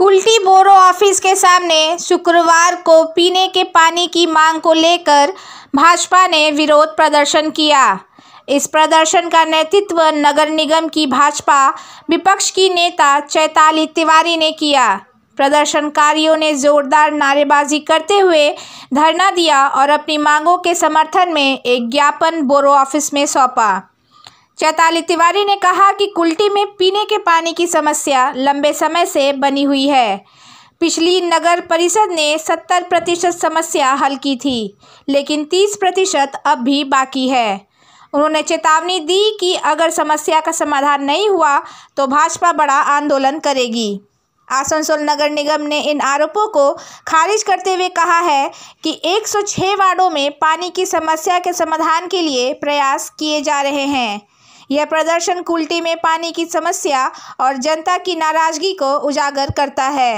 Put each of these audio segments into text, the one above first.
कुल्टी बोरो office के सामने शुक्रवार को पीने के पानी की मांग को लेकर भाजपा ने विरोध प्रदर्शन किया। इस प्रदर्शन का नेतृत्व नगर निगम की भाजपा विपक्ष की नेता चैताली तिवारी ने किया। प्रदर्शनकारियों ने जोरदार नारेबाजी करते हुए धरना दिया और अपनी मांगों के समर्थन में एक ज्ञापन बोरो ऑफिस में सौंपा। चैताली तिवारी ने कहा कि कुल्टी में पीने के पानी की समस्या लंबे समय से बनी हुई है। पिछली नगर परिषद ने 70% समस्या हल की थी, लेकिन 30% अब भी बाकी है। उन्होंने चेतावनी दी कि अगर समस्या का समाधान नहीं हुआ तो भाजपा बड़ा आंदोलन करेगी। आसनसोल नगर निगम ने इन आरोपों को खारिज करते हुए कहा है कि 106 वार्डों में पानी की समस्या के समाधान के लिए प्रयास किए जा रहे हैं। यह प्रदर्शन कुल्टी में पानी की समस्या और जनता की नाराजगी को उजागर करता है।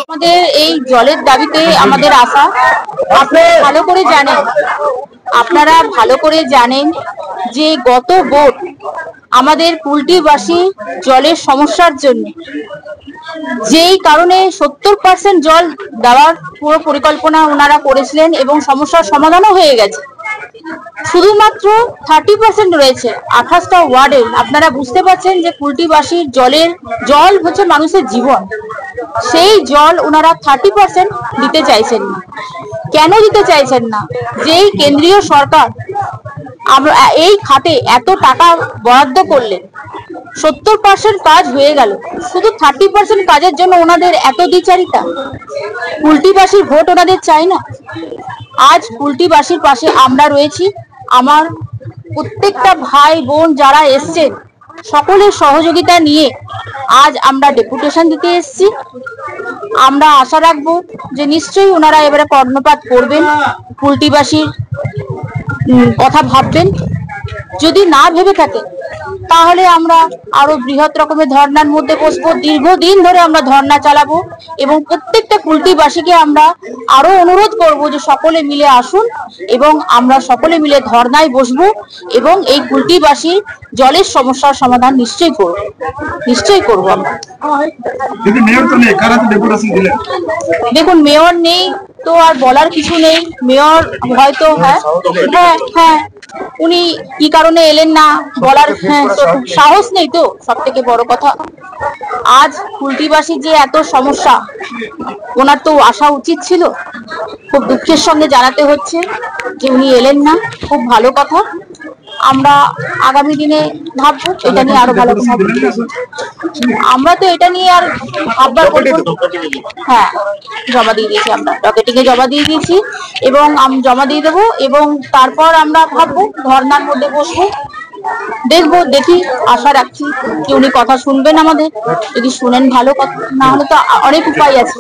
আমাদের এই জলের দাবিতে আমাদের আশা, আপনারা ভালো করে জানেন যে গত ভোট আমাদের কুল্টিবাসী জলের সমস্যার জন্য, যেই কারণে 70% জল দেওয়ার পুরো পরিকল্পনা ওনারা করেছিলেন এবং সমস্যার সমাধানও হয়ে গেছে। শুধুমাত্র 30% রয়েছে 28টা ওয়ার্ডে। আপনারা বুঝতে পারছেন যে কুল্টিবাসীর জল হচ্ছে মানুষের জীবন। সেই জল ওনারা 30% দিতে চাইছেন না। কেন দিতে চাইছেন না? যেই কেন্দ্রীয় সরকার এই খাতে এত টাকা বরাদ্দ করলেন, 70% কাজ হয়ে গেল, শুধু 30% কাজের জন্য ওনাদের এত দ্বিচারিতা। কুল্টিবাসীর ভোট ওনাদের চাই না। আজ কুল্টিবাসীর পাশে আমরা রয়েছি। আমার প্রত্যেকটা ভাই বোন যারা এসছেন সকলের সহযোগিতা নিয়ে আজ আমরা ডেপুটেশন দিতে এসেছি। আমরা আশা রাখবো যে নিশ্চয়ই ওনারা এবারে কর্ণপাত করবেন, কুল্টিবাসীর কথা ভাববেন। যদি না ভেবে থাকে তাহলে আমরা আরো বৃহৎ রকমের ধর্নার মধ্যে বসবো। দীর্ঘদিন ধরে আমরা ধর্না চালাবো এবং প্রত্যেকটা কুল্টিবাসীকে আমরা আরো অনুরোধ করব যে সকলে মিলে আসুন এবং আমরা সকলে মিলে ধর্নায় বসবো এবং এই কুল্টিবাসীর জলের সমস্যার সমাধান নিশ্চয়ই করব আমরা। দেখুন, মেয়র নেই তো আর বলার কিছু নেই। মেয়র হয়তো হ্যাঁ উনি কি কারণে এলেন না বলার সাহস নেই, তো সব থেকে বড় কথা আজ কুল্টিবাসীর যে এত সমস্যা ওনার তো আসা উচিত ছিল। খুব দুঃখের সঙ্গে জানাতে হচ্ছে যে উনি এলেন না। খুব ভালো কথা, আমরা আগামী দিনে ভাববো এটা নিয়ে আরো ভালো কথা। আমরা তো এটা নিয়ে আর ভাববার হ্যাঁ জমা দিয়ে দিয়েছি, আমরা রকেটিং এ জমা দিয়ে দিয়েছি এবং জমা দিয়ে দেবো এবং তারপর আমরা ভাববো ধর্নার মধ্যে বসবো। দেখি, আশা রাখছি যে উনি কথা শুনবেন আমাদের। যদি শুনেন ভালো কথা, না হলে তো অনেক উপায় আছে।